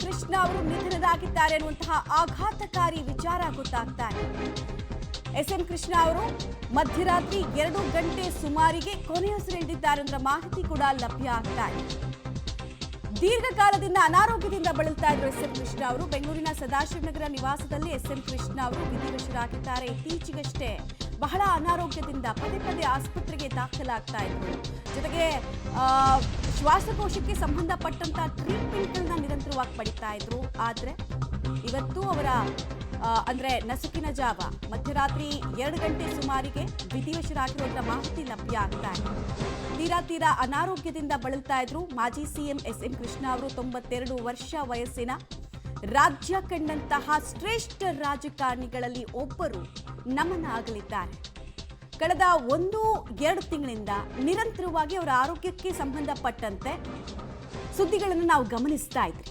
ಕೃಷ್ಣ ಅವರು ನಿಧನರಾಗಿದ್ದಾರೆ ಅನ್ನುವಂತಹ ಆಘಾತಕಾರಿ ವಿಚಾರ ಗೊತ್ತಾಗ್ತಾ ಇದೆ. ಎಸ್ಎಂ ಕೃಷ್ಣ ಅವರು ಮಧ್ಯರಾತ್ರಿ 2 ಗಂಟೆ ಸುಮಾರಿಗೆ ಕೊನೆಯುಸಿರೆಳೆದಿದ್ದಾರೆ ಅನ್ನೋ ಮಾಹಿತಿ ಕೂಡ ಲಭ್ಯ ಆಗ್ತಾ ಇದೆ. ದೀರ್ಘಕಾಲದಿಂದ ಅನಾರೋಗ್ಯದಿಂದ ಬಳಲ್ತಾ ಇದ್ರು ಎಸ್ಎಂ ಕೃಷ್ಣ ಅವರು. ಬೆಂಗಳೂರಿನ ಸದಾಶಿವನಗರ ನಿವಾಸದಲ್ಲಿ ಎಸ್ಎಂ ಕೃಷ್ಣ ಅವರು ವಿಧಿವಶರಾಗಿದ್ದಾರೆ. ಇತ್ತೀಚೆಗಷ್ಟೇ ಬಹಳ ಅನಾರೋಗ್ಯದಿಂದ ಪದೇ ಪದೇ ಆಸ್ಪತ್ರೆಗೆ ದಾಖಲಾಗ್ತಾ ಇದ್ರು. ಜೊತೆಗೆ ಶ್ವಾಸಕೋಶಕ್ಕೆ ಸಂಬಂಧಪಟ್ಟಂತ ಟ್ರೀಟ್ಮೆಂಟ್ಗಳನ್ನ ನಿರಂತರವಾಗಿ ಪಡಿತಾ ಇದ್ರು. ಆದ್ರೆ ಇವತ್ತು ಅವರ ಅಂದ್ರೆ ನಸುಕಿನ ಜಾವ ಮಧ್ಯರಾತ್ರಿ 2 ಗಂಟೆ ಸುಮಾರಿಗೆ ವಿಧಿವಶರಾಗಿರುವಂತ ಮಾಹಿತಿ ಲಭ್ಯ ಆಗ್ತಾ ಇದೆ. ತೀರಾ ಅನಾರೋಗ್ಯದಿಂದ ಬಳಲ್ತಾ ಇದ್ರು ಮಾಜಿ ಸಿಎಂ ಎಸ್ಎಂ ಕೃಷ್ಣ ಅವರು. 92 ವರ್ಷ ವಯಸ್ಸಿನ ರಾಜ್ಯ ಕಂಡಂತಹ ಶ್ರೇಷ್ಠ ರಾಜಕಾರಣಿಗಳಲ್ಲಿ ಒಬ್ಬರು ನಮನ ಆಗಲಿದ್ದಾರೆ. ಕಳೆದ 1-2 ತಿಂಗಳಿಂದ ನಿರಂತರವಾಗಿ ಅವರ ಆರೋಗ್ಯಕ್ಕೆ ಸಂಬಂಧಪಟ್ಟಂತೆ ಸುದ್ದಿಗಳನ್ನು ನಾವು ಗಮನಿಸ್ತಾ ಇದ್ವಿ.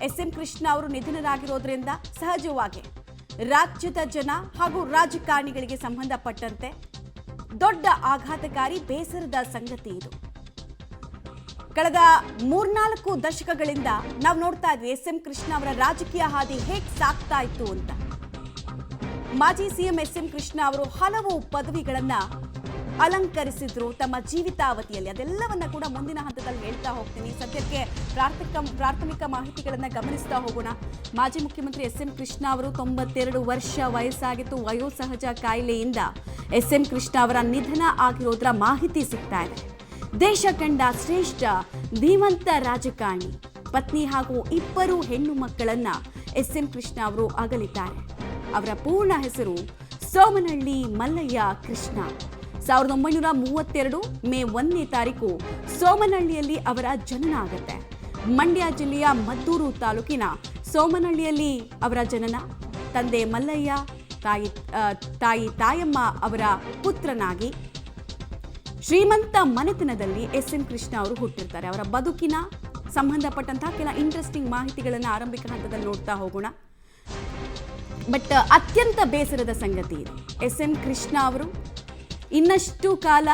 ಎಸ್ಎಂ ಕೃಷ್ಣ ಅವರು ನಿಧನರಾಗಿರೋದ್ರಿಂದ ಸಹಜವಾಗಿ ರಾಜ್ಯದ ಜನ ಹಾಗೂ ರಾಜಕಾರಣಿಗಳಿಗೆ ಸಂಬಂಧಪಟ್ಟಂತೆ ದೊಡ್ಡ ಆಘಾತಕಾರಿ ಬೇಸರದ ಸಂಗತಿ ಇದು. ಕಳೆದ 3-4 ದಶಕಗಳಿಂದ ನಾವು ನೋಡ್ತಾ ಇದ್ವಿ ಎಸ್ಎಂ ಕೃಷ್ಣ ಅವರ ರಾಜಕೀಯ ಹಾದಿ ಹೇಗೆ ಸಾಗ್ತಾ ಇತ್ತು ಅಂತ. ಮಾಜಿ ಸಿಎಂ ಎಸ್ಎಂ ಕೃಷ್ಣ ಅವರು ಹಲವು ಪದವಿಗಳನ್ನ ಅಲಂಕರಿಸಿದ್ರು ತಮ್ಮ ಜೀವಿತಾವಧಿಯಲ್ಲಿ. ಅದೆಲ್ಲವನ್ನ ಕೂಡ ಮುಂದಿನ ಹಂತದಲ್ಲಿ ಹೇಳ್ತಾ ಹೋಗ್ತೀನಿ. ಸದ್ಯಕ್ಕೆ ಪ್ರಾಥಮಿಕ ಮಾಹಿತಿಗಳನ್ನ ಗಮನಿಸ್ತಾ ಹೋಗೋಣ. ಮಾಜಿ ಮುಖ್ಯಮಂತ್ರಿ ಎಸ್ಎಂ ಕೃಷ್ಣ ಅವರು 92 ವರ್ಷ ವಯಸ್ಸಾಗಿತ್ತು. ವಯೋಸಹಜ ಕಾಯಿಲೆಯಿಂದ ಎಸ್ಎಂ ಕೃಷ್ಣ ಅವರ ನಿಧನ ಆಗಿರೋದ್ರ ಮಾಹಿತಿ ಸಿಗ್ತಾ ಇದೆ. ದೇಶ ಕಂಡ ಶ್ರೇಷ್ಠ ಧೀಮಂತ ರಾಜಕಾರಣಿ, ಪತ್ನಿ ಹಾಗೂ 2 ಹೆಣ್ಣು ಮಕ್ಕಳನ್ನ ಎಸ್ಎಂ ಕೃಷ್ಣ ಅವರು ಅಗಲಿದ್ದಾರೆ. ಅವರ ಪೂರ್ಣ ಹೆಸರು ಸೋಮನಹಳ್ಳಿ ಮಲ್ಲಯ್ಯ ಕೃಷ್ಣ. 1932 ಮೇ 1ನೇ ತಾರೀಕು ಸೋಮನಹಳ್ಳಿಯಲ್ಲಿ ಅವರ ಜನನ ಆಗುತ್ತೆ. ಮಂಡ್ಯ ಜಿಲ್ಲೆಯ ಮದ್ದೂರು ತಾಲೂಕಿನ ಸೋಮನಹಳ್ಳಿಯಲ್ಲಿ ಅವರ ಜನನ. ತಂದೆ ಮಲ್ಲಯ್ಯ, ತಾಯಮ್ಮ ಅವರ ಪುತ್ರನಾಗಿ ಶ್ರೀಮಂತ ಮನೆತನದಲ್ಲಿ ಎಸ್ಎಂ ಕೃಷ್ಣ ಅವರು ಹುಟ್ಟಿರ್ತಾರೆ. ಅವರ ಬದುಕಿನ ಸಂಬಂಧಪಟ್ಟಂತಹ ಕೆಲ ಇಂಟ್ರೆಸ್ಟಿಂಗ್ ಮಾಹಿತಿಗಳನ್ನು ಆರಂಭಿಕ ಹಂತದಲ್ಲಿ ನೋಡ್ತಾ ಹೋಗೋಣ. ಬಟ್ ಅತ್ಯಂತ ಬೇಸರದ ಸಂಗತಿ ಇದೆ. ಎಸ್ಎಂ ಕೃಷ್ಣ ಅವರು ಇನ್ನಷ್ಟು ಕಾಲ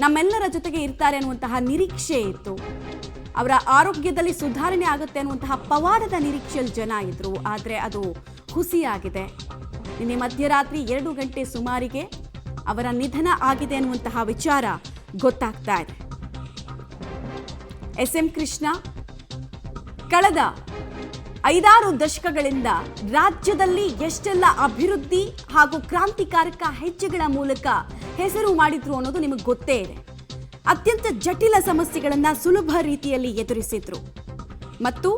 ನಮ್ಮೆಲ್ಲರ ಜೊತೆಗೆ ಇರ್ತಾರೆ ಅನ್ನುವಂತಹ ನಿರೀಕ್ಷೆ ಇತ್ತು. ಅವರ ಆರೋಗ್ಯದಲ್ಲಿ ಸುಧಾರಣೆ ಆಗುತ್ತೆ ಅನ್ನುವಂತಹ ಪವಾಡದ ನಿರೀಕ್ಷೆಯಲ್ಲಿ ಜನ ಇದ್ರು. ಆದರೆ ಅದು ಹುಸಿಯಾಗಿದೆ. ನಿನ್ನೆ ಮಧ್ಯರಾತ್ರಿ 2 ಗಂಟೆ ಸುಮಾರಿಗೆ ಅವರ ನಿಧನ ಆಗಿದೆ ಅನ್ನುವಂತಹ ವಿಚಾರ ಗೊತ್ತಾಗ್ತಾ ಇದೆ. ಎಸ್ಎಂ ಕೃಷ್ಣ ಕಳೆದ 5-6 ದಶಕಗಳಿಂದ ರಾಜ್ಯದಲ್ಲಿ ಎಷ್ಟೆಲ್ಲ ಅಭಿವೃದ್ಧಿ ಹಾಗೂ ಕ್ರಾಂತಿಕಾರಕ ಹೆಜ್ಜೆಗಳ ಮೂಲಕ ಹೆಸರು ಮಾಡಿದ್ರು ಅನ್ನೋದು ನಿಮಗೆ ಗೊತ್ತೇ ಇದೆ. ಅತ್ಯಂತ ಜಟಿಲ ಸಮಸ್ಯೆಗಳನ್ನ ಸುಲಭ ರೀತಿಯಲ್ಲಿ ಎದುರಿಸಿದ್ರು ಮತ್ತು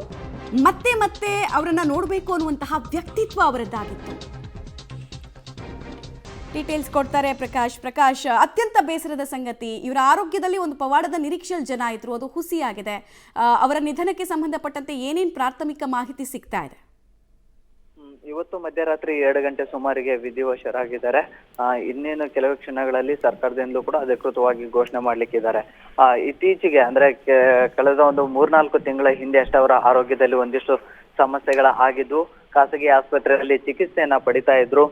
ಮತ್ತೆ ಅವರನ್ನ ನೋಡಬೇಕು ಅನ್ನುವಂತಹ ವ್ಯಕ್ತಿತ್ವ ಅವರದ್ದಾಗಿತ್ತು. ಡೀಟೇಲ್ಸ್ ಕೊಡ್ತಾರೆ ಪ್ರಕಾಶ್. ಅತ್ಯಂತ ಬೇಸರದ ಸಂಗತಿ, ಇವರ ಆರೋಗ್ಯದಲ್ಲಿ ಒಂದು ಪವಾಡದ ನಿರೀಕ್ಷೆಯಲ್ಲಿ ಜನ ಇದ್ರು, ಅದು ಹುಸಿಯಾಗಿದೆ. ಅವರ ನಿಧನಕ್ಕೆ ಸಂಬಂಧಪಟ್ಟಂತೆ ಏನೇನು ಪ್ರಾಥಮಿಕ ಮಾಹಿತಿ ಸಿಗ್ತಾ ಇದೆ? ಇವತ್ತು ಮಧ್ಯರಾತ್ರಿ 2 ಗಂಟೆ ಸುಮಾರಿಗೆ ವಿಧಿವಶರಾಗಿದ್ದಾರೆ. ಇನ್ನೇನು ಕೆಲವು ಕ್ಷಣಗಳಲ್ಲಿ ಸರ್ಕಾರದಿಂದಲೂ ಕೂಡ ಅಧಿಕೃತವಾಗಿ ಘೋಷಣೆ ಮಾಡ್ಲಿಕ್ಕಿದ್ದಾರೆ. ಇತ್ತೀಚೆಗೆ ಅಂದ್ರೆ ಕಳೆದ ಒಂದು 3-4 ತಿಂಗಳ ಹಿಂದೆ ಅಷ್ಟೇ ಅವರ ಆರೋಗ್ಯದಲ್ಲಿ ಒಂದಿಷ್ಟು ಸಮಸ್ಯೆಗಳ ಆಗಿದ್ದು ಖಾಸಗಿ ಆಸ್ಪತ್ರೆಯಲ್ಲಿ ಚಿಕಿತ್ಸೆಯನ್ನ ಪಡಿತಾ ಇದ್ರು.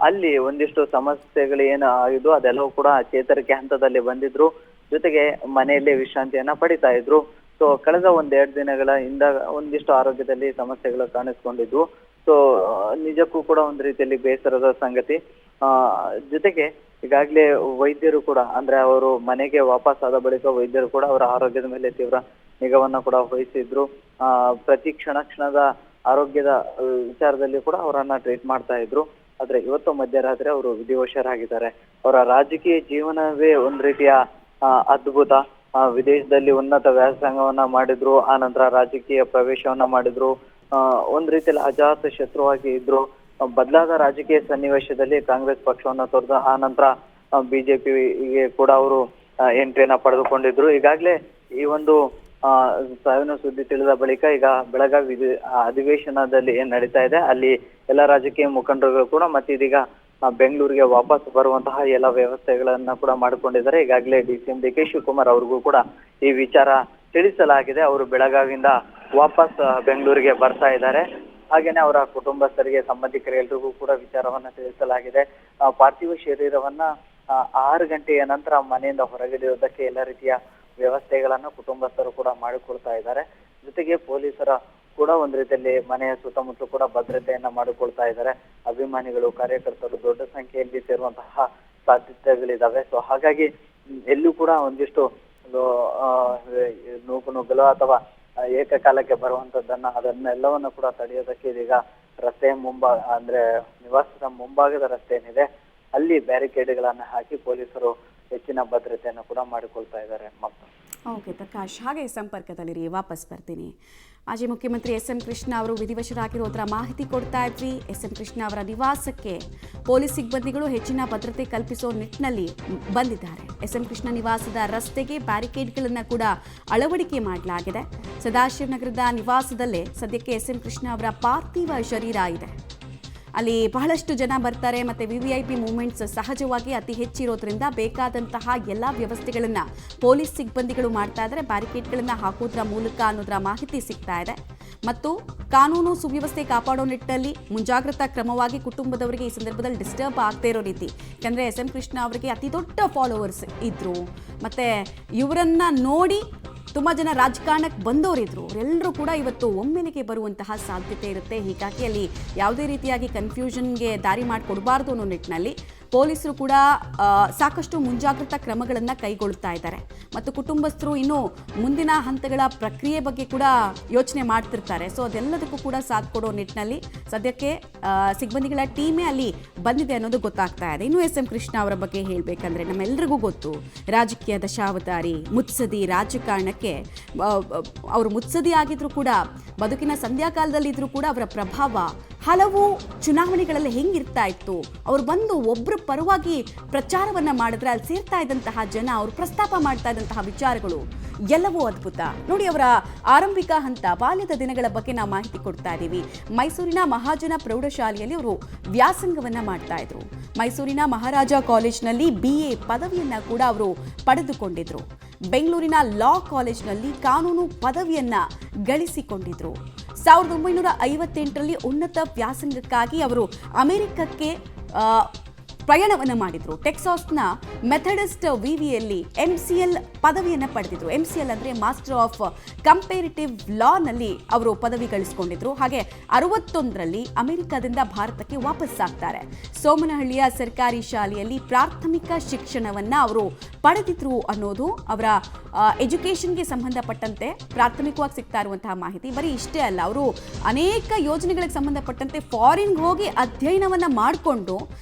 ಅಲ್ಲಿ ಒಂದಿಷ್ಟು ಸಮಸ್ಯೆಗಳು ಏನು ಆಗಿದ್ದು ಅದೆಲ್ಲವೂ ಕೂಡ ಚೇತರಿಕೆ ಹಂತದಲ್ಲಿ ಬಂದಿದ್ರು. ಜೊತೆಗೆ ಮನೆಯಲ್ಲೇ ವಿಶ್ರಾಂತಿಯನ್ನ ಪಡಿತಾ ಇದ್ರು. ಸೊ ಕಳೆದ 1-2 ದಿನಗಳ ಹಿಂದ ಒಂದಿಷ್ಟು ಆರೋಗ್ಯದಲ್ಲಿ ಸಮಸ್ಯೆಗಳು ಕಾಣಿಸ್ಕೊಂಡಿದ್ವು. ಸೊ ನಿಜಕ್ಕೂ ಕೂಡ ಒಂದು ರೀತಿಯಲ್ಲಿ ಬೇಸರದ ಸಂಗತಿ. ಜೊತೆಗೆ ಈಗಾಗಲೇ ವೈದ್ಯರು ಕೂಡ ಅಂದ್ರೆ ಅವರು ಮನೆಗೆ ವಾಪಸ್ ಆದ ಬಳಿಕ ವೈದ್ಯರು ಕೂಡ ಅವರ ಆರೋಗ್ಯದ ಮೇಲೆ ತೀವ್ರ ನಿಗಾವನ್ನ ಕೂಡ ವಹಿಸಿದ್ರು. ಪ್ರತಿ ಕ್ಷಣದ ಆರೋಗ್ಯದ ವಿಚಾರದಲ್ಲಿ ಕೂಡ ಅವರನ್ನ ಟ್ರೀಟ್ ಮಾಡ್ತಾ ಇದ್ರು. ಆದ್ರೆ ಇವತ್ತು ಮಧ್ಯರಾತ್ರಿ ಅವರು ವಿಧಿವಶರಾಗಿದ್ದಾರೆ. ಅವರ ರಾಜಕೀಯ ಜೀವನವೇ ಒಂದ್ ರೀತಿಯ ಅದ್ಭುತ. ವಿದೇಶದಲ್ಲಿ ಉನ್ನತ ವ್ಯಾಸಂಗವನ್ನ ಮಾಡಿದ್ರು, ಆ ನಂತರ ರಾಜಕೀಯ ಪ್ರವೇಶವನ್ನ ಮಾಡಿದ್ರು. ಒಂದ್ ರೀತಿಯಲ್ಲಿ ಅಜಾತ ಶತ್ರುವಾಗಿ ಇದ್ರು. ಬದಲಾದ ರಾಜಕೀಯ ಸನ್ನಿವೇಶದಲ್ಲಿ ಕಾಂಗ್ರೆಸ್ ಪಕ್ಷವನ್ನ ತೊರೆದು ಆ ನಂತರ ಬಿಜೆಪಿಗೆ ಕೂಡ ಅವರು ಎಂಟ್ರಿಯನ್ನ ಪಡೆದುಕೊಂಡಿದ್ರು. ಈಗಾಗಲೇ ಈ ಒಂದು ಸಾವಿನ ಸುದ್ದಿ ತಿಳಿದ ಬಳಿಕ ಈಗ ಬೆಳಗಾವಿ ಅಧಿವೇಶನದಲ್ಲಿ ಏನ್ ನಡೀತಾ ಇದೆ ಅಲ್ಲಿ ಎಲ್ಲ ರಾಜಕೀಯ ಮುಖಂಡರುಗಳು ಕೂಡ ಮತ್ತೆ ಇದೀಗ ಬೆಂಗಳೂರಿಗೆ ವಾಪಸ್ ಬರುವಂತಹ ಎಲ್ಲ ವ್ಯವಸ್ಥೆಗಳನ್ನ ಕೂಡ ಮಾಡಿಕೊಂಡಿದ್ದಾರೆ. ಈಗಾಗಲೇ ಡಿಸಿಎಂ ಡಿ ಕೆ ಶಿವಕುಮಾರ್ ಅವ್ರಿಗೂ ಕೂಡ ಈ ವಿಚಾರ ತಿಳಿಸಲಾಗಿದೆ. ಅವರು ಬೆಳಗಾವಿಯಿಂದ ವಾಪಸ್ ಬೆಂಗಳೂರಿಗೆ ಬರ್ತಾ ಇದ್ದಾರೆ. ಹಾಗೇನೆ ಅವರ ಕುಟುಂಬಸ್ಥರಿಗೆ, ಸಂಬಂಧಿಕರೆಲ್ಲರಿಗೂ ಕೂಡ ವಿಚಾರವನ್ನ ತಿಳಿಸಲಾಗಿದೆ. ಪಾರ್ಥಿವ ಶರೀರವನ್ನ 6 ಗಂಟೆಯ ನಂತರ ಮನೆಯಿಂದ ಹೊರಗಿಡುವುದಕ್ಕೆ ಎಲ್ಲ ರೀತಿಯ ವ್ಯವಸ್ಥೆಗಳನ್ನು ಕುಟುಂಬಸ್ಥರು ಕೂಡ ಮಾಡಿಕೊಳ್ತಾ ಇದ್ದಾರೆ. ಜೊತೆಗೆ ಪೊಲೀಸರ ಕೂಡ ಒಂದ್ ರೀತಿಯಲ್ಲಿ ಮನೆಯ ಸುತ್ತಮುತ್ತಲು ಕೂಡ ಭದ್ರತೆಯನ್ನ ಮಾಡಿಕೊಳ್ತಾ ಇದ್ದಾರೆ. ಅಭಿಮಾನಿಗಳು, ಕಾರ್ಯಕರ್ತರು ದೊಡ್ಡ ಸಂಖ್ಯೆಯಲ್ಲಿ ಸೇರುವಂತಹ ಸಾಧ್ಯತೆಗಳಿದಾವೆ. ಸೊ ಹಾಗಾಗಿ ಎಲ್ಲೂ ಕೂಡ ಒಂದಿಷ್ಟು ನುಗ್ಗಲು ಅಥವಾ ಏಕಕಾಲಕ್ಕೆ ಅದನ್ನೆಲ್ಲವನ್ನ ಕೂಡ ತಡೆಯೋದಕ್ಕೆ ಇದೀಗ ರಸ್ತೆ ಅಂದ್ರೆ ನಿವಾಸದ ಮುಂಭಾಗದ ರಸ್ತೆ ಏನಿದೆ ಅಲ್ಲಿ ಬ್ಯಾರಿಕೇಡ್ಗಳನ್ನ ಹಾಕಿ ಪೊಲೀಸರು ಹೆಚ್ಚಿನ ಭದ್ರತೆಯನ್ನು ಕೂಡ ಮಾಡಿಕೊಳ್ತಾ ಇದ್ದಾರೆ. ಓಕೆ ಪ್ರಕಾಶ್, ಹಾಗೆ ಸಂಪರ್ಕದಲ್ಲಿರಿ, ವಾಪಸ್ ಬರ್ತೀನಿ. ಮಾಜಿ ಮುಖ್ಯಮಂತ್ರಿ ಎಸ್.ಎಂ. ಕೃಷ್ಣ ಅವರು ವಿಧಿವಶರಾಗಿರೋದರ ಮಾಹಿತಿ ಕೊಡ್ತಾ ಇದ್ವಿ. ಎಸ್.ಎಂ. ಕೃಷ್ಣ ಅವರ ನಿವಾಸಕ್ಕೆ ಪೊಲೀಸ್ ಸಿಬ್ಬಂದಿಗಳು ಹೆಚ್ಚಿನ ಭದ್ರತೆ ಕಲ್ಪಿಸೋ ನಿಟ್ಟಿನಲ್ಲಿ ಬಂದಿದ್ದಾರೆ. ಎಸ್.ಎಂ. ಕೃಷ್ಣ ನಿವಾಸದ ರಸ್ತೆಗೆ ಬ್ಯಾರಿಕೇಡ್ಗಳನ್ನು ಕೂಡ ಅಳವಡಿಕೆ ಮಾಡಲಾಗಿದೆ. ಸದಾಶಿವನಗರದ ನಿವಾಸದಲ್ಲೇ ಸದ್ಯಕ್ಕೆ ಎಸ್.ಎಂ. ಕೃಷ್ಣ ಅವರ ಪಾರ್ಥಿವ ಶರೀರ ಇದೆ. ಅಲ್ಲಿ ಬಹಳಷ್ಟು ಜನ ಬರ್ತಾರೆ ಮತ್ತು VVIP ಮೂವ್ಮೆಂಟ್ಸ್ ಸಹಜವಾಗಿ ಅತಿ ಹೆಚ್ಚಿರೋದ್ರಿಂದ ಬೇಕಾದಂತಹ ಎಲ್ಲ ವ್ಯವಸ್ಥೆಗಳನ್ನು ಪೊಲೀಸ್ ಸಿಬ್ಬಂದಿಗಳು ಮಾಡ್ತಾ ಇದ್ದಾರೆ. ಬ್ಯಾರಿಕೇಡ್ಗಳನ್ನು ಹಾಕೋದ್ರ ಮೂಲಕ ಅನ್ನೋದರ ಮಾಹಿತಿ ಸಿಗ್ತಾ ಇದೆ. ಮತ್ತು ಕಾನೂನು ಸುವ್ಯವಸ್ಥೆ ಕಾಪಾಡೋ ನಿಟ್ಟಿನಲ್ಲಿ ಮುಂಜಾಗ್ರತಾ ಕ್ರಮವಾಗಿ ಕುಟುಂಬದವರಿಗೆ ಈ ಸಂದರ್ಭದಲ್ಲಿ ಡಿಸ್ಟರ್ಬ್ ಆಗದೇ ಇರೋ ರೀತಿ, ಯಾಕಂದರೆ ಎಸ್.ಎಂ. ಕೃಷ್ಣ ಅವರಿಗೆ ಅತಿ ದೊಡ್ಡ ಫಾಲೋವರ್ಸ್ ಇದ್ದರು ಮತ್ತು ಇವರನ್ನ ನೋಡಿ ತುಂಬ ಜನ ರಾಜಕಾರಣಕ್ಕೆ ಬಂದವರಿದ್ರು. ಅವರೆಲ್ಲರೂ ಕೂಡ ಇವತ್ತು ಒಮ್ಮೆಲೆಗೆ ಬರುವಂತಹ ಸಾಧ್ಯತೆ ಇರುತ್ತೆ. ಹೀಗಾಗಿ ಅಲ್ಲಿ ಯಾವುದೇ ರೀತಿಯಾಗಿ ಕನ್ಫ್ಯೂಷನ್ಗೆ ದಾರಿ ಮಾಡಿಕೊಡಬಾರ್ದು ಅನ್ನೋ ನಿಟ್ಟಿನಲ್ಲಿ ಪೊಲೀಸರು ಕೂಡ ಸಾಕಷ್ಟು ಮುಂಜಾಗ್ರತಾ ಕ್ರಮಗಳನ್ನು ಕೈಗೊಳ್ತಾ ಇದ್ದಾರೆ. ಮತ್ತು ಕುಟುಂಬಸ್ಥರು ಇನ್ನೂ ಮುಂದಿನ ಹಂತಗಳ ಪ್ರಕ್ರಿಯೆ ಬಗ್ಗೆ ಕೂಡ ಯೋಚನೆ ಮಾಡ್ತಿರ್ತಾರೆ. ಸೊ ಅದೆಲ್ಲದಕ್ಕೂ ಕೂಡ ಸಾಥ್ ಕೊಡೋ ನಿಟ್ಟಿನಲ್ಲಿ ಸದ್ಯಕ್ಕೆ ಸಿಬ್ಬಂದಿಗಳ ಟೀಮೇ ಅಲ್ಲಿ ಬಂದಿದೆ ಅನ್ನೋದು ಗೊತ್ತಾಗ್ತಾ ಇದೆ. ಇನ್ನು ಎಸ್.ಎಂ. ಕೃಷ್ಣ ಅವರ ಬಗ್ಗೆ ಹೇಳಬೇಕಂದ್ರೆ ನಮ್ಮೆಲ್ಲರಿಗೂ ಗೊತ್ತು, ರಾಜಕೀಯ ದಶಾವತಾರಿ, ಮುತ್ಸದಿ, ರಾಜಕಾರಣಕ್ಕೆ ಅವರು ಮುತ್ಸದಿ ಆಗಿದ್ರು ಕೂಡ ಬದುಕಿನ ಸಂಧ್ಯಾಕಾಲದಲ್ಲಿದ್ದರೂ ಕೂಡ ಅವರ ಪ್ರಭಾವ ಹಲವು ಚುನಾವಣೆಗಳಲ್ಲಿ ಹೆಂಗಿರ್ತಾ ಇತ್ತು. ಅವ್ರು ಬಂದು ಒಬ್ಬರ ಪರವಾಗಿ ಪ್ರಚಾರವನ್ನ ಮಾಡಿದ್ರೆ ಅಲ್ಲಿ ಸೇರ್ತಾ ಇದ್ದಂತಹ ಜನ, ಅವರು ಪ್ರಸ್ತಾಪ ಮಾಡ್ತಾ ಇದ್ದಂತಹ ವಿಚಾರಗಳು ಎಲ್ಲವೂ ಅದ್ಭುತ. ನೋಡಿ, ಅವರ ಆರಂಭಿಕ ಹಂತ ಬಾಲ್ಯದ ದಿನಗಳ ಬಗ್ಗೆ ನಾವು ಮಾಹಿತಿ ಕೊಡ್ತಾ ಇದ್ದೀವಿ. ಮೈಸೂರಿನ ಮಹಾಜನ ಪ್ರೌಢಶಾಲೆಯಲ್ಲಿ ಅವರು ವ್ಯಾಸಂಗವನ್ನ ಮಾಡ್ತಾ ಇದ್ರು. ಮೈಸೂರಿನ ಮಹಾರಾಜ ಕಾಲೇಜ್ನಲ್ಲಿ BA ಪದವಿಯನ್ನ ಕೂಡ ಅವರು ಪಡೆದುಕೊಂಡಿದ್ರು. ಬೆಂಗಳೂರಿನ ಲಾ ಕಾಲೇಜ್ನಲ್ಲಿ ಕಾನೂನು ಪದವಿಯನ್ನ ಗಳಿಸಿಕೊಂಡಿದ್ರು. 1958ರಲ್ಲಿ ಉನ್ನತ ವ್ಯಾಸಂಗಕ್ಕಾಗಿ ಅವರು ಅಮೆರಿಕಕ್ಕೆ ಪ್ರಯಾಣವನ್ನು ಮಾಡಿದ್ರು. ಟೆಕ್ಸಾಸ್ನ ಮೆಥಡಿಸ್ಟ್ ವಿವಿಯಲ್ಲಿ MCL ಪದವಿಯನ್ನು ಪಡೆದಿದ್ರು. MCL ಅಂದರೆ ಮಾಸ್ಟರ್ ಆಫ್ ಕಂಪೇರಿಟಿವ್ ಲಾನಲ್ಲಿ ಅವರು ಪದವಿ ಗಳಿಸಿಕೊಂಡಿದ್ರು. ಹಾಗೆ 61ರಲ್ಲಿ ಅಮೆರಿಕದಿಂದ ಭಾರತಕ್ಕೆ ವಾಪಸ್ಸಾಗ್ತಾರೆ. ಸೋಮನಹಳ್ಳಿಯ ಸರ್ಕಾರಿ ಶಾಲೆಯಲ್ಲಿ ಪ್ರಾಥಮಿಕ ಶಿಕ್ಷಣವನ್ನು ಅವರು ಪಡೆದಿದ್ರು ಅನ್ನೋದು ಅವರ ಎಜುಕೇಷನ್ಗೆ ಸಂಬಂಧಪಟ್ಟಂತೆ ಪ್ರಾಥಮಿಕವಾಗಿ ಸಿಗ್ತಾ ಇರುವಂತಹ ಮಾಹಿತಿ. ಬರೀ ಇಷ್ಟೇ ಅಲ್ಲ, ಅವರು ಅನೇಕ ಯೋಜನೆಗಳಿಗೆ ಸಂಬಂಧಪಟ್ಟಂತೆ ಫಾರಿನ್ಗೆ ಹೋಗಿ ಅಧ್ಯಯನವನ್ನು ಮಾಡಿಕೊಂಡು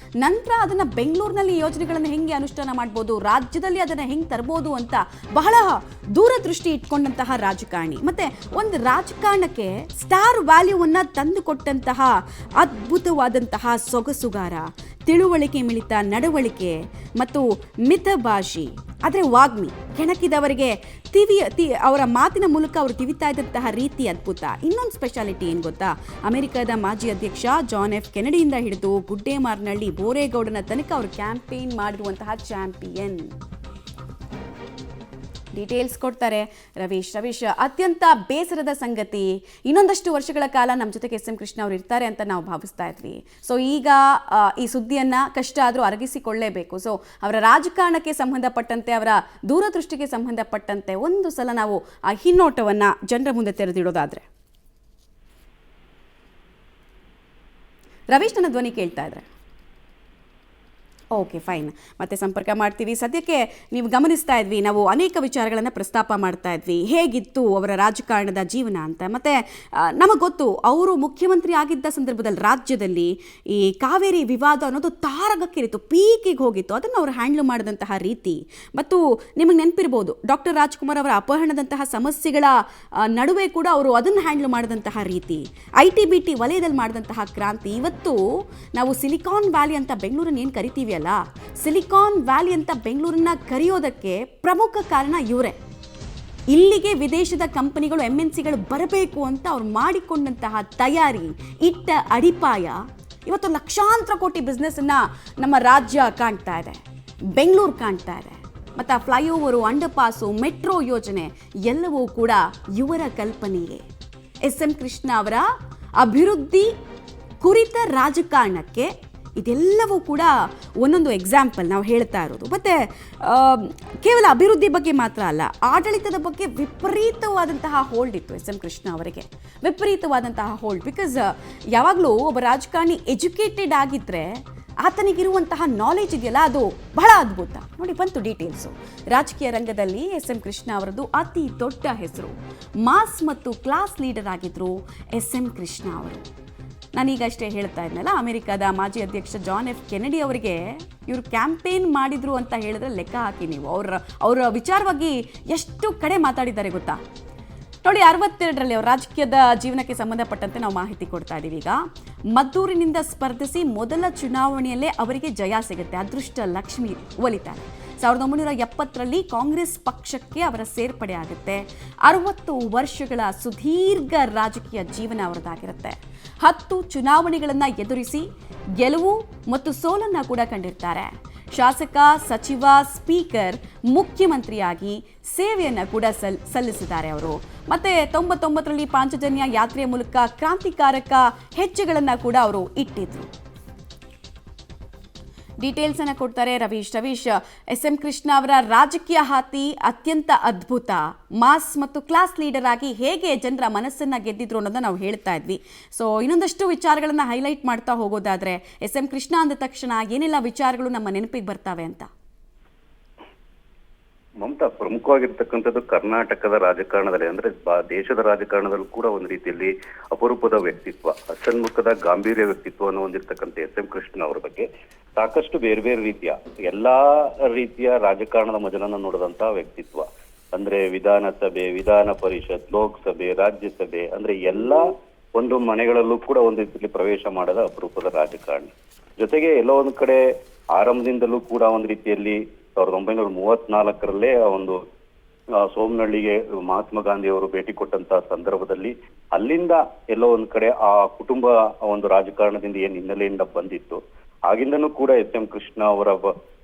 ನಂತರ ಅದನ್ನು ಬೆಂಗಳೂರಿನಲ್ಲಿ ಯೋಜನೆಗಳನ್ನು ಹೆಂಗೆ ಅನುಷ್ಠಾನ ಮಾಡ್ಬೋದು, ರಾಜ್ಯದಲ್ಲಿ ಅದನ್ನು ಹೆಂಗೆ ತರ್ಬೋದು ಅಂತ ಬಹಳ ದೂರದೃಷ್ಟಿ ಇಟ್ಕೊಂಡಂತಹ ರಾಜಕಾರಣಿ. ಮತ್ತೆ ಒಂದು ರಾಜಕಾರಣಕ್ಕೆ ಸ್ಟಾರ್ ವ್ಯಾಲ್ಯೂವನ್ನು ತಂದುಕೊಟ್ಟಂತಹ ಅದ್ಭುತವಾದಂತಹ ಸೊಗಸುಗಾರ, ತಿಳುವಳಿಕೆ ಮಿಳಿತ ನಡವಳಿಕೆ ಮತ್ತು ಮಿತಭಾಷಿ, ಆದರೆ ವಾಗ್ಮಿ, ಕೆಣಕಿದವರಿಗೆ ಅವರ ಮಾತಿನ ಮೂಲಕ ಅವರು ತಿವಿತಾ ಇದ್ದಂತಹ ರೀತಿ ಅದ್ಭುತ. ಇನ್ನೊಂದು ಸ್ಪೆಷಾಲಿಟಿ ಏನು ಗೊತ್ತಾ, ಅಮೆರಿಕದ ಮಾಜಿ ಅಧ್ಯಕ್ಷ ಜಾನ್ ಎಫ್ ಕೆನಡಿಯಿಂದ ಹಿಡಿದು ಗುಡ್ಡೇಮಾರ್ನಹಳ್ಳಿ ಬೋರೇಗೌಡನ ತನಕ ಅವರು ಕ್ಯಾಂಪೇನ್ ಮಾಡಿರುವಂತಹ ಚಾಂಪಿಯನ್. ಡೀಟೇಲ್ಸ್ ಕೊಡ್ತಾರೆ ರವೀಶ್. ಅತ್ಯಂತ ಬೇಸರದ ಸಂಗತಿ, ಇನ್ನೊಂದಷ್ಟು ವರ್ಷಗಳ ಕಾಲ ನಮ್ಮ ಜೊತೆಗೆ ಎಸ್.ಎಂ. ಕೃಷ್ಣ ಅವರು ಇರ್ತಾರೆ ಅಂತ ನಾವು ಭಾವಿಸ್ತಾ ಇದ್ವಿ. ಸೊ ಈಗ ಈ ಸುದ್ದಿಯನ್ನು ಕಷ್ಟ ಆದರೂ ಅರಗಿಸಿಕೊಳ್ಳೇಬೇಕು. ಸೊ ಅವರ ರಾಜಕಾರಣಕ್ಕೆ ಸಂಬಂಧಪಟ್ಟಂತೆ, ಅವರ ದೂರದೃಷ್ಟಿಗೆ ಸಂಬಂಧಪಟ್ಟಂತೆ ಒಂದು ಸಲ ನಾವು ಆ ಹಿನ್ನೋಟವನ್ನು ಜನರ ಮುಂದೆ ತೆರೆದಿಡೋದಾದರೆ. ರವೀಶ್, ನನ್ನ ಧ್ವನಿ ಕೇಳ್ತಾ ಇದ್ದಾರೆ? Okay, fine. ಮತ್ತೆ ಸಂಪರ್ಕ ಮಾಡ್ತೀವಿ. ಸದ್ಯಕ್ಕೆ ನೀವು ಗಮನಿಸ್ತಾ ಇದ್ವಿ, ನಾವು ಅನೇಕ ವಿಚಾರಗಳನ್ನು ಪ್ರಸ್ತಾಪ ಮಾಡ್ತಾ ಇದ್ವಿ, ಹೇಗಿತ್ತು ಅವರ ರಾಜಕಾರಣದ ಜೀವನ ಅಂತ. ಮತ್ತು ನಮಗೆ ಗೊತ್ತು, ಅವರು ಮುಖ್ಯಮಂತ್ರಿ ಆಗಿದ್ದ ಸಂದರ್ಭದಲ್ಲಿ ರಾಜ್ಯದಲ್ಲಿ ಈ ಕಾವೇರಿ ವಿವಾದ ಅನ್ನೋದು ತಾರಗಕ್ಕೇರಿತ್ತು, ಪೀಕಿಗೆ ಹೋಗಿತ್ತು. ಅದನ್ನು ಅವರು ಹ್ಯಾಂಡ್ಲ್ ಮಾಡಿದಂತಹ ರೀತಿ, ಮತ್ತು ನಿಮಗೆ ನೆನಪಿರ್ಬೋದು, ಡಾಕ್ಟರ್ ರಾಜ್ಕುಮಾರ್ ಅವರ ಅಪಹರಣದಂತಹ ಸಮಸ್ಯೆಗಳ ನಡುವೆ ಕೂಡ ಅವರು ಅದನ್ನು ಹ್ಯಾಂಡ್ಲ್ ಮಾಡಿದಂತಹ ರೀತಿ, IT-BT ವಲಯದಲ್ಲಿ ಮಾಡಿದಂತಹ ಕ್ರಾಂತಿ. ಇವತ್ತು ನಾವು ಸಿಲಿಕಾನ್ ವ್ಯಾಲಿ ಅಂತ ಬೆಂಗಳೂರನ್ನ ಏನು ಕರಿತೀವಿ ಅಲ್ಲ, ಸಿಲಿಕಾನ್ ವ್ಯಾಲಿ ಅಂತ ಬೆಂಗಳೂರನ್ನ ಕರೆಯೋದಕ್ಕೆ ಪ್ರಮುಖ ಕಾರಣ ಇವರೇ. ಇಲ್ಲಿಗೆ ವಿದೇಶದ ಕಂಪನಿಗಳು, MNCಗಳು ಬರಬೇಕು ಅಂತ ಅವ್ರು ಮಾಡಿಕೊಂಡಂತಹ ತಯಾರಿ, ಇಟ್ಟ ಅಡಿಪಾಯ ಇವತ್ತು ಲಕ್ಷಾಂತರ ಕೋಟಿ ಬಿಸ್ನೆಸ್ಸನ್ನು ನಮ್ಮ ರಾಜ್ಯ ಕಾಣ್ತಾ ಇದೆ, ಬೆಂಗಳೂರು ಕಾಣ್ತಾ ಇದೆ. ಮತ್ತು ಆ ಫ್ಲೈಓವರು, ಅಂಡರ್ಪಾಸು, ಮೆಟ್ರೋ ಯೋಜನೆ ಎಲ್ಲವೂ ಕೂಡ ಇವರ ಕಲ್ಪನೆಯೇ. ಎಸ್.ಎಂ. ಕೃಷ್ಣ ಅವರ ಅಭಿವೃದ್ಧಿ ಕುರಿತ ರಾಜಕಾರಣಕ್ಕೆ ಇದೆಲ್ಲವೂ ಕೂಡ ಒಂದೊಂದು ಎಕ್ಸಾಂಪಲ್ ನಾವು ಹೇಳ್ತಾ ಇರೋದು. ಮತ್ತು ಕೇವಲ ಅಭಿವೃದ್ಧಿ ಬಗ್ಗೆ ಮಾತ್ರ ಅಲ್ಲ, ಆಡಳಿತದ ಬಗ್ಗೆ ವಿಪರೀತವಾದಂತಹ ಹೋಲ್ಡ್ ಇತ್ತು ಎಸ್ ಎಂ ಕೃಷ್ಣ ಅವರಿಗೆ, ವಿಪರೀತವಾದಂತಹ ಹೋಲ್ಡ್. ಬಿಕಾಸ್ ಯಾವಾಗಲೂ ಒಬ್ಬ ರಾಜಕಾರಣಿ ಎಜುಕೇಟೆಡ್ ಆಗಿದ್ದರೆ ಆತನಿಗಿರುವಂತಹ ನಾಲೆಜ್ ಇದೆಯಲ್ಲ, ಅದು ಬಹಳ ಅದ್ಭುತ. ನೋಡಿ, ಬಂತು ಡೀಟೇಲ್ಸು. ರಾಜಕೀಯ ರಂಗದಲ್ಲಿ ಎಸ್ ಎಂ ಕೃಷ್ಣ ಅವರದ್ದು ಅತಿ ದೊಡ್ಡ ಹೆಸರು. ಮಾಸ್ ಮತ್ತು ಕ್ಲಾಸ್ ಲೀಡರ್ ಆಗಿದ್ರು ಎಸ್ ಎಂ ಕೃಷ್ಣ ಅವರು. ನಾನೀಗಷ್ಟೇ ಹೇಳ್ತಾ ಇದ್ನಲ್ಲ, ಅಮೆರಿಕದ ಮಾಜಿ ಅಧ್ಯಕ್ಷ ಜಾನ್ ಎಫ್ ಕೆನೆಡಿ ಅವರಿಗೆ ಇವರು ಕ್ಯಾಂಪೇನ್ ಮಾಡಿದ್ರು ಅಂತ ಹೇಳಿದ್ರೆ ಲೆಕ್ಕ ಹಾಕಿ ನೀವು. ಅವರ ವಿಚಾರವಾಗಿ ಎಷ್ಟು ಕಡೆ ಮಾತಾಡಿದ್ದಾರೆ ಗೊತ್ತಾ? ನೋಡಿ, 62ರಲ್ಲಿ ಅವ್ರ ರಾಜಕೀಯದ ಜೀವನಕ್ಕೆ ಸಂಬಂಧಪಟ್ಟಂತೆ ನಾವು ಮಾಹಿತಿ ಕೊಡ್ತಾ ಇದ್ದೀವಿ. ಈಗ ಮದ್ದೂರಿನಿಂದ ಸ್ಪರ್ಧಿಸಿ ಮೊದಲ ಚುನಾವಣೆಯಲ್ಲೇ ಅವರಿಗೆ ಜಯ ಸಿಗುತ್ತೆ. ಅದೃಷ್ಟ ಲಕ್ಷ್ಮಿ ಒಲಿತಾರೆ. 1970ರಲ್ಲಿ ಕಾಂಗ್ರೆಸ್ ಪಕ್ಷಕ್ಕೆ ಅವರ ಸೇರ್ಪಡೆ ಆಗುತ್ತೆ. 60 ವರ್ಷಗಳ ಸುದೀರ್ಘ ರಾಜಕೀಯ ಜೀವನ ಅವರದಾಗಿರುತ್ತೆ. 10 ಚುನಾವಣೆಗಳನ್ನು ಎದುರಿಸಿ ಗೆಲುವು ಮತ್ತು ಸೋಲನ್ನು ಕೂಡ ಕಂಡಿರ್ತಾರೆ. ಶಾಸಕ, ಸಚಿವ, ಸ್ಪೀಕರ್, ಮುಖ್ಯಮಂತ್ರಿಯಾಗಿ ಸೇವೆಯನ್ನು ಕೂಡ ಸಲ್ಲಿಸಿದ್ದಾರೆ ಅವರು. ಮತ್ತೆ 99ರಲ್ಲಿ ಪಾಂಚಜನ್ಯ ಯಾತ್ರೆಯ ಮೂಲಕ ಕ್ರಾಂತಿಕಾರಕ ಹೆಜ್ಜೆಗಳನ್ನು ಕೂಡ ಅವರು ಇಟ್ಟಿದ್ರು. ಡೀಟೇಲ್ಸ್ ಅನ್ನು ಕೊಡ್ತಾರೆ ರವೀಶ್. ಎಸ್ ಎಂ ಕೃಷ್ಣ ಅವರ ರಾಜಕೀಯ ಹಾದಿ ಅತ್ಯಂತ ಅದ್ಭುತ. ಮಾಸ್ ಮತ್ತು ಕ್ಲಾಸ್ ಲೀಡರ್ ಆಗಿ ಹೇಗೆ ಜನರ ಮನಸ್ಸನ್ನ ಗೆದ್ದಿದ್ರು ಅನ್ನೋದನ್ನ ನಾವು ಹೇಳ್ತಾ ಇದ್ವಿ. ಸೊ ಇನ್ನೊಂದಷ್ಟು ವಿಚಾರಗಳನ್ನ ಹೈಲೈಟ್ ಮಾಡ್ತಾ ಹೋಗೋದಾದ್ರೆ, ಎಸ್ ಎಂ ಕೃಷ್ಣ ಅಂದ ತಕ್ಷಣ ಏನೆಲ್ಲ ವಿಚಾರಗಳು ನಮ್ಮ ನೆನಪಿಗೆ ಬರ್ತಾವೆ ಅಂತ? ಮಮತಾ, ಪ್ರಮುಖವಾಗಿರ್ತಕ್ಕಂಥದ್ದು ಕರ್ನಾಟಕದ ರಾಜಕಾರಣದಲ್ಲಿ, ಅಂದ್ರೆ ದೇಶದ ರಾಜಕಾರಣದಲ್ಲೂ ಕೂಡ ಒಂದು ರೀತಿಯಲ್ಲಿ ಅಪರೂಪದ ವ್ಯಕ್ತಿತ್ವ, ಹಸನ್ಮುಖದ ಗಾಂಭೀರ್ಯ ವ್ಯಕ್ತಿತ್ವವನ್ನು ಹೊಂದಿರತಕ್ಕಂಥ ಎಸ್ ಎಂ ಕೃಷ್ಣ ಅವರ ಬಗ್ಗೆ ಸಾಕಷ್ಟು ಬೇರೆ ಬೇರೆ ರೀತಿಯ ಎಲ್ಲಾ ರೀತಿಯ ರಾಜಕಾರಣದ ಮಜಲನ್ನು ನೋಡಿದಂತಹ ವ್ಯಕ್ತಿತ್ವ. ಅಂದ್ರೆ ವಿಧಾನಸಭೆ, ವಿಧಾನ ಪರಿಷತ್, ಲೋಕಸಭೆ, ರಾಜ್ಯಸಭೆ, ಅಂದ್ರೆ ಎಲ್ಲಾ ಒಂದು ಮನೆಗಳಲ್ಲೂ ಕೂಡ ಒಂದು ರೀತಿಯಲ್ಲಿ ಪ್ರವೇಶ ಮಾಡದ ಅಪರೂಪದ ರಾಜಕಾರಣಿ. ಜೊತೆಗೆ ಎಲ್ಲೋ ಒಂದ್ ಕಡೆ ಆರಂಭದಿಂದಲೂ ಕೂಡ ಒಂದು ರೀತಿಯಲ್ಲಿ 1934ರಲ್ಲೇ ಒಂದು ಸೋಮನಹಳ್ಳಿಗೆ ಮಹಾತ್ಮ ಗಾಂಧಿ ಅವರು ಭೇಟಿ ಕೊಟ್ಟಂತಹ ಸಂದರ್ಭದಲ್ಲಿ ಅಲ್ಲಿಂದ ಎಲ್ಲೋ ಒಂದ್ ಕಡೆ ಆ ಕುಟುಂಬ ಒಂದು ರಾಜಕಾರಣದಿಂದ ಏನ್ ಹಿನ್ನೆಲೆಯಿಂದ ಬಂದಿತ್ತು, ಆಗಿಂದನೂ ಕೂಡ ಎಸ್ ಎಂ ಕೃಷ್ಣ ಅವರ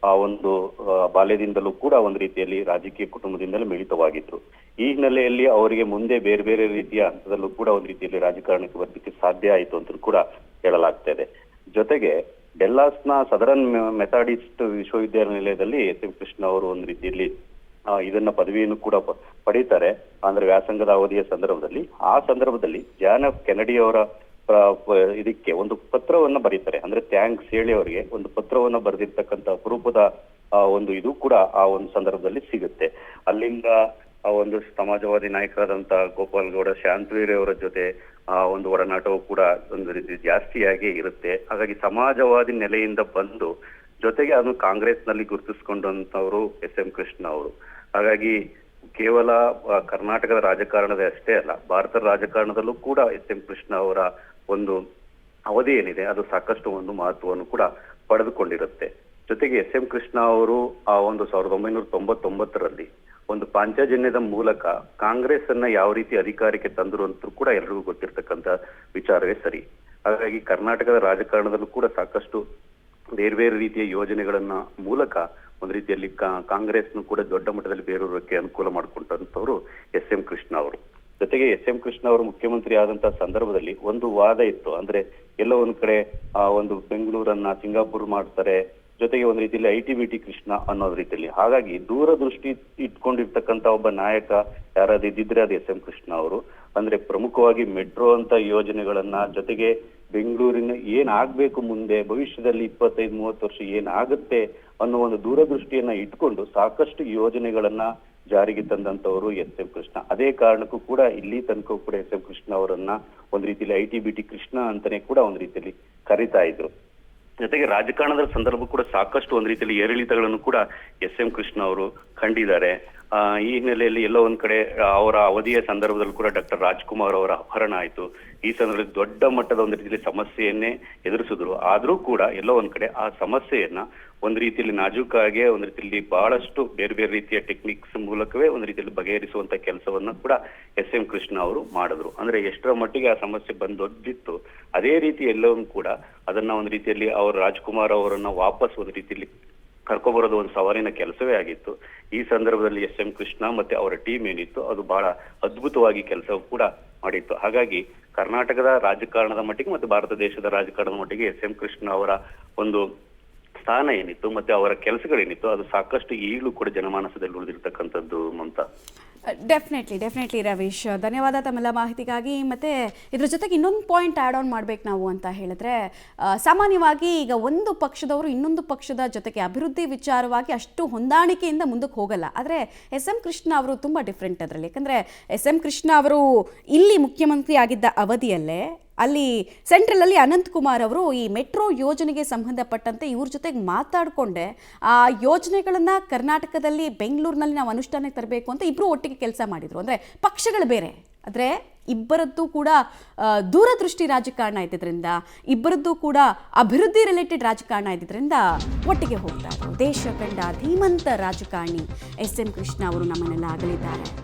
ಆ ಒಂದು ಬಾಲ್ಯದಿಂದಲೂ ಕೂಡ ಒಂದು ರೀತಿಯಲ್ಲಿ ರಾಜಕೀಯ ಕುಟುಂಬದಿಂದಲೇ ಮಿಳಿತವಾಗಿದ್ರು. ಈ ಹಿನ್ನೆಲೆಯಲ್ಲಿ ಅವರಿಗೆ ಮುಂದೆ ಬೇರೆ ಬೇರೆ ರೀತಿಯ ಹಂತದಲ್ಲೂ ಕೂಡ ಒಂದು ರೀತಿಯಲ್ಲಿ ರಾಜಕಾರಣಕ್ಕೆ ಬರಲಿಕ್ಕೆ ಸಾಧ್ಯ ಆಯಿತು ಅಂತ ಕೂಡ ಹೇಳಲಾಗ್ತಾ ಇದೆ. ಜೊತೆಗೆ ಡೆಲ್ಲಾಸ್ನ ಸದರನ್ ಮೆಥಾಡಿಸ್ಟ್ ವಿಶ್ವವಿದ್ಯಾನಿಲಯದಲ್ಲಿ ಎಸ್ ಎಂ ಕೃಷ್ಣ ಅವರು ಒಂದು ರೀತಿಯಲ್ಲಿ ಇದನ್ನ ಪದವಿಯನ್ನು ಕೂಡ ಪಡೀತಾರೆ, ಅಂದ್ರೆ ವ್ಯಾಸಂಗದ ಅವಧಿಯ ಸಂದರ್ಭದಲ್ಲಿ. ಆ ಸಂದರ್ಭದಲ್ಲಿ ಜಾನ್ ಎಫ್ ಕೆನಡಿ ಅವರ ಇದಕ್ಕೆ ಒಂದು ಪತ್ರವನ್ನ ಬರೀತಾರೆ, ಅಂದ್ರೆ ಥ್ಯಾಂಕ್ಸ್ ಹೇಳಿ ಅವರಿಗೆ ಒಂದು ಪತ್ರವನ್ನ ಬರೆದಿರ್ತಕ್ಕಂಥ ಅಪರೂಪದ ಒಂದು ಇದು ಕೂಡ ಆ ಒಂದು ಸಂದರ್ಭದಲ್ಲಿ ಸಿಗುತ್ತೆ. ಅಲ್ಲಿಂದ ಆ ಒಂದು ಸಮಾಜವಾದಿ ನಾಯಕರಾದಂತ ಗೋಪಾಲ್ ಗೌಡ ಶಾಂತವೀರ್ ಅವರ ಜೊತೆ ಒಂದು ಒಡನಾಟವು ಕೂಡ ಒಂದು ರೀತಿ ಜಾಸ್ತಿಯಾಗಿ ಇರುತ್ತೆ. ಹಾಗಾಗಿ ಸಮಾಜವಾದಿ ನೆಲೆಯಿಂದ ಬಂದು ಜೊತೆಗೆ ಅದು ಕಾಂಗ್ರೆಸ್ನಲ್ಲಿ ಗುರುತಿಸಿಕೊಂಡಂತವರು ಎಸ್ ಎಂ ಕೃಷ್ಣ ಅವರು. ಹಾಗಾಗಿ ಕೇವಲ ಕರ್ನಾಟಕದ ರಾಜಕಾರಣದ ಅಷ್ಟೇ ಅಲ್ಲ, ಭಾರತದ ರಾಜಕಾರಣದಲ್ಲೂ ಕೂಡ ಎಸ್ ಎಂ ಕೃಷ್ಣ ಅವರ ಒಂದು ಅವಧಿ ಏನಿದೆ ಅದು ಸಾಕಷ್ಟು ಒಂದು ಮಹತ್ವವನ್ನು ಕೂಡ ಪಡೆದುಕೊಂಡಿರುತ್ತೆ. ಜೊತೆಗೆ ಎಸ್ ಎಂ ಕೃಷ್ಣ ಅವರು ಆ ಒಂದು 1999ರಲ್ಲಿ ಒಂದು ಪಾಂಚಜನ್ಯದ ಮೂಲಕ ಕಾಂಗ್ರೆಸ್ ಅನ್ನ ಯಾವ ರೀತಿ ಅಧಿಕಾರಕ್ಕೆ ತಂದರು ಅಂತೂ ಕೂಡ ಎಲ್ರಿಗೂ ಗೊತ್ತಿರ್ತಕ್ಕಂಥ ವಿಚಾರವೇ ಸರಿ. ಹಾಗಾಗಿ ಕರ್ನಾಟಕದ ರಾಜಕಾರಣದಲ್ಲೂ ಕೂಡ ಸಾಕಷ್ಟು ಬೇರೆ ಬೇರೆ ರೀತಿಯ ಯೋಜನೆಗಳನ್ನ ಮೂಲಕ ಒಂದು ರೀತಿಯಲ್ಲಿ ಕಾಂಗ್ರೆಸ್ನು ಕೂಡ ದೊಡ್ಡ ಮಟ್ಟದಲ್ಲಿ ಬೇರೂರಕ್ಕೆ ಅನುಕೂಲ ಮಾಡಿಕೊಂಡಂತವ್ರು ಎಸ್ ಎಂ ಕೃಷ್ಣ ಅವರು. ಜೊತೆಗೆ ಎಸ್ ಎಂ ಕೃಷ್ಣ ಅವರು ಮುಖ್ಯಮಂತ್ರಿ ಆದಂತಹ ಸಂದರ್ಭದಲ್ಲಿ ಒಂದು ವಾದ ಇತ್ತು, ಅಂದ್ರೆ ಎಲ್ಲೋ ಒಂದ್ ಕಡೆ ಒಂದು ಬೆಂಗಳೂರನ್ನ ಸಿಂಗಾಪುರ್ ಮಾಡ್ತಾರೆ, ಜೊತೆಗೆ ಒಂದು ರೀತಿಯಲ್ಲಿ ಐಟಿ ಕೃಷ್ಣ ಅನ್ನೋದ್ ರೀತಿಯಲ್ಲಿ. ಹಾಗಾಗಿ ದೂರದೃಷ್ಟಿ ಇಟ್ಕೊಂಡಿರ್ತಕ್ಕಂಥ ಒಬ್ಬ ನಾಯಕ ಯಾರಾದ್ರೂ ಇದ್ದಿದ್ರೆ ಅದು ಎಸ್ ಎಂ ಕೃಷ್ಣ ಅವರು. ಅಂದ್ರೆ ಪ್ರಮುಖವಾಗಿ ಮೆಟ್ರೋ ಅಂತ ಯೋಜನೆಗಳನ್ನ, ಜೊತೆಗೆ ಬೆಂಗಳೂರಿನ ಏನ್ ಆಗ್ಬೇಕು ಮುಂದೆ ಭವಿಷ್ಯದಲ್ಲಿ 25-30 ವರ್ಷ ಏನಾಗುತ್ತೆ ಅನ್ನೋ ಒಂದು ದೂರದೃಷ್ಟಿಯನ್ನ ಇಟ್ಕೊಂಡು ಸಾಕಷ್ಟು ಯೋಜನೆಗಳನ್ನ ಜಾರಿಗೆ ತಂದಂತವರು ಎಸ್ ಎಂ ಕೃಷ್ಣ. ಅದೇ ಕಾರಣಕ್ಕೂ ಕೂಡ ಇಲ್ಲಿ ತನಕ ಕೂಡ ಎಸ್ ಎಂ ಕೃಷ್ಣ ಅವರನ್ನ ಒಂದು ರೀತಿಯಲ್ಲಿ ಐಟಿ ಕೃಷ್ಣ ಅಂತಾನೆ ಕೂಡ ಒಂದು ರೀತಿಯಲ್ಲಿ ಕರೀತಾ ಇದ್ರು. ಜೊತೆಗೆ ರಾಜಕಾರಣದ ಸಂದರ್ಭ ಕೂಡ ಸಾಕಷ್ಟು ಒಂದು ರೀತಿಯಲ್ಲಿ ಏರಿಳಿತಗಳನ್ನು ಕೂಡ ಎಸ್ ಎಂ ಕೃಷ್ಣ ಅವರು ಕಂಡಿದ್ದಾರೆ. ಈ ಹಿನ್ನೆಲೆಯಲ್ಲಿ ಎಲ್ಲೋ ಒಂದ್ ಕಡೆ ಅವರ ಅವಧಿಯ ಸಂದರ್ಭದಲ್ಲೂ ಕೂಡ ಡಾಕ್ಟರ್ ರಾಜ್ಕುಮಾರ್ ಅವರ ಅಪಹರಣ ಆಯ್ತು. ಈ ಸಂದರ್ಭದಲ್ಲಿ ದೊಡ್ಡ ಮಟ್ಟದ ಒಂದು ರೀತಿಯಲ್ಲಿ ಸಮಸ್ಯೆಯನ್ನೇ ಎದುರಿಸಿದ್ರು. ಆದ್ರೂ ಕೂಡ ಎಲ್ಲೋ ಒಂದ್ ಕಡೆ ಆ ಸಮಸ್ಯೆಯನ್ನ ಒಂದು ರೀತಿಯಲ್ಲಿ ನಾಜೂಕಾಗಿ ಒಂದು ರೀತಿಯಲ್ಲಿ ಬಹಳಷ್ಟು ಬೇರೆ ಬೇರೆ ರೀತಿಯ ಟೆಕ್ನಿಕ್ಸ್ ಮೂಲಕವೇ ಒಂದು ರೀತಿಯಲ್ಲಿ ಬಗೆಹರಿಸುವಂತ ಕೆಲಸವನ್ನ ಕೂಡ ಎಸ್ ಎಂ ಕೃಷ್ಣ ಅವರು ಮಾಡಿದ್ರು. ಅಂದ್ರೆ ಎಷ್ಟರ ಮಟ್ಟಿಗೆ ಆ ಸಮಸ್ಯೆ ಬಂದೊಡ್ಡಿತ್ತು, ಅದೇ ರೀತಿ ಎಲ್ಲವೂ ಕೂಡ ಅದನ್ನ ಒಂದು ರೀತಿಯಲ್ಲಿ ಅವರು ರಾಜ್ಕುಮಾರ್ ಅವರನ್ನ ವಾಪಸ್ ಒಂದು ರೀತಿಯಲ್ಲಿ ಕರ್ಕೊಬರೋದು ಒಂದು ಸವಾಲಿನ ಕೆಲಸವೇ ಆಗಿತ್ತು. ಈ ಸಂದರ್ಭದಲ್ಲಿ ಎಸ್ ಎಂ ಕೃಷ್ಣ ಮತ್ತೆ ಅವರ ಟೀಮ್ ಏನಿತ್ತು ಅದು ಬಹಳ ಅದ್ಭುತವಾಗಿ ಕೆಲಸ ಕೂಡ ಮಾಡಿತ್ತು. ಹಾಗಾಗಿ ಕರ್ನಾಟಕದ ರಾಜಕಾರಣದ ಮಟ್ಟಿಗೆ ಮತ್ತು ಭಾರತ ದೇಶದ ರಾಜಕಾರಣದ ಮಟ್ಟಿಗೆ ಎಸ್.ಎಂ. ಕೃಷ್ಣ ಅವರ ಒಂದು ಸ್ಥಾನ ಏನಿತ್ತು ಮತ್ತೆ ಅವರ ಕೆಲಸಗಳೇನಿತ್ತು ಅದು ಸಾಕಷ್ಟು ಈಗಲೂ ಕೂಡ ಜನಮಾನಸದಲ್ಲಿ ಉಳಿದಿರ್ತಕ್ಕಂಥದ್ದು ಮಮತಾ. ಡೆಫಿನೆಟ್ಲಿ ರವೀಶ್, ಧನ್ಯವಾದ ತಮ್ಮೆಲ್ಲ ಮಾಹಿತಿಗಾಗಿ. ಮತ್ತು ಇದ್ರ ಜೊತೆಗೆ ಇನ್ನೊಂದು ಪಾಯಿಂಟ್ ಆ್ಯಡ್ ಆನ್ ಮಾಡಬೇಕು ನಾವು ಅಂತ ಹೇಳಿದ್ರೆ, ಸಾಮಾನ್ಯವಾಗಿ ಈಗ ಒಂದು ಪಕ್ಷದವರು ಇನ್ನೊಂದು ಪಕ್ಷದ ಜೊತೆಗೆ ಅಭಿವೃದ್ಧಿ ವಿಚಾರವಾಗಿ ಅಷ್ಟು ಹೊಂದಾಣಿಕೆಯಿಂದ ಮುಂದಕ್ಕೆ ಹೋಗಲ್ಲ. ಆದರೆ ಎಸ್.ಎಂ. ಕೃಷ್ಣ ಅವರು ತುಂಬ ಡಿಫ್ರೆಂಟ್ ಅದರಲ್ಲಿ. ಯಾಕಂದರೆ ಎಸ್.ಎಂ. ಕೃಷ್ಣ ಅವರು ಇಲ್ಲಿ ಮುಖ್ಯಮಂತ್ರಿ ಆಗಿದ್ದ ಅವಧಿಯಲ್ಲೇ ಅಲ್ಲಿ ಸೆಂಟ್ರಲಲ್ಲಿ ಅನಂತಕುಮಾರ್ ಅವರು ಈ ಮೆಟ್ರೋ ಯೋಜನೆಗೆ ಸಂಬಂಧಪಟ್ಟಂತೆ ಇವ್ರ ಜೊತೆಗೆ ಮಾತಾಡಿಕೊಂಡೆ ಆ ಯೋಜನೆಗಳನ್ನು ಕರ್ನಾಟಕದಲ್ಲಿ ಬೆಂಗಳೂರಿನಲ್ಲಿ ನಾವು ಅನುಷ್ಠಾನಕ್ಕೆ ತರಬೇಕು ಅಂತ ಇಬ್ಬರು ಒಟ್ಟಿಗೆ ಕೆಲಸ ಮಾಡಿದರು. ಅಂದರೆ ಪಕ್ಷಗಳು ಬೇರೆ, ಆದರೆ ಇಬ್ಬರದ್ದು ಕೂಡ ದೂರದೃಷ್ಟಿ ರಾಜಕಾರಣ ಇದ್ದಿದ್ದರಿಂದ, ಇಬ್ಬರದ್ದು ಕೂಡ ಅಭಿವೃದ್ಧಿ ರಿಲೇಟೆಡ್ ರಾಜಕಾರಣ ಇದ್ದಿದ್ದರಿಂದ ಒಟ್ಟಿಗೆ ಹೋಗ್ತಾ ಇದ್ರು. ದೇಶ ಕಂಡ ಧೀಮಂತ ರಾಜಕಾರಣಿ ಎಸ್.ಎಂ. ಕೃಷ್ಣ ಅವರು ನಮ್ಮನ್ನೆಲ್ಲ ಅಗಲಿದ್ದಾರೆ.